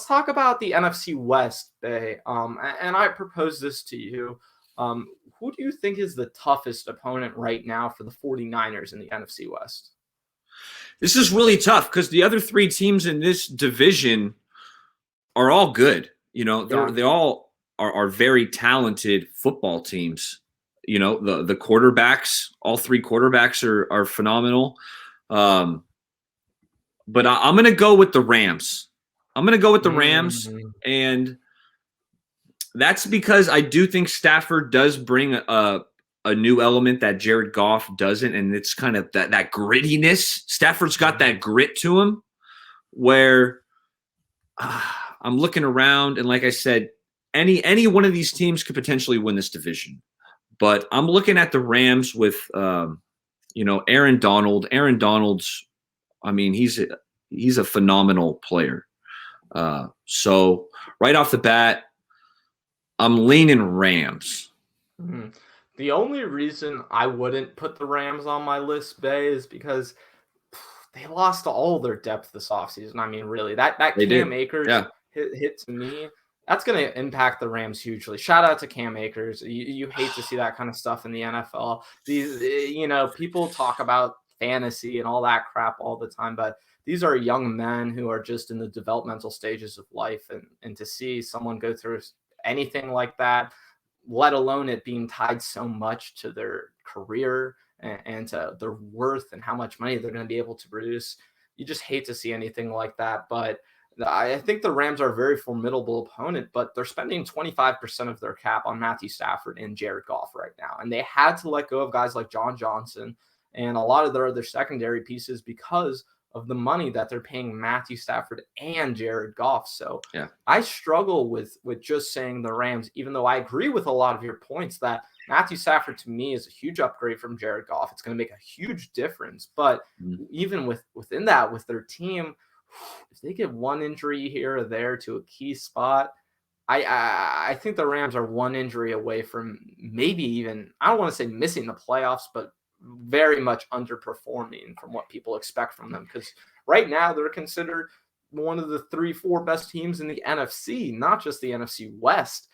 talk about the NFC West, Bay. And I propose this to you. Who do you think is the toughest opponent right now for the 49ers in the NFC West? This is really tough because the other three teams in this division are all good. They all are very talented football teams. The quarterbacks, all three quarterbacks are phenomenal. But I'm going to go with the Rams. And that's because I do think Stafford does bring a new element that Jared Goff doesn't, and it's kind of that grittiness. Stafford's got that grit to him where I'm looking around, and like I said, any one of these teams could potentially win this division. But I'm looking at the Rams with Aaron Donald. Aaron Donald's, I mean, he's a phenomenal player. So right off the bat, I'm leaning Rams. Mm-hmm. The only reason I wouldn't put the Rams on my list, Bay, is because they lost all their depth this offseason. I mean, really, that Cam Akers hit to me, that's going to impact the Rams hugely. Shout out to Cam Akers. You hate to see that kind of stuff in the NFL. People talk about fantasy and all that crap all the time, but these are young men who are just in the developmental stages of life, and to see someone go through anything like that, let alone it being tied so much to their career and to their worth and how much money they're going to be able to produce. You just hate to see anything like that. But I think the Rams are a very formidable opponent, but they're spending 25% of their cap on Matthew Stafford and Jared Goff right now. And they had to let go of guys like John Johnson and a lot of their other secondary pieces because of the money that they're paying Matthew Stafford and Jared Goff. So I struggle with just saying the Rams, even though I agree with a lot of your points that Matthew Stafford to me is a huge upgrade from Jared Goff. It's going to make a huge difference. But even within that, with their team, if they get one injury here or there to a key spot, I think the Rams are one injury away from maybe even, I don't want to say missing the playoffs, but very much underperforming from what people expect from them, because right now they're considered one of the 3-4 best teams in the NFC, not just the NFC West.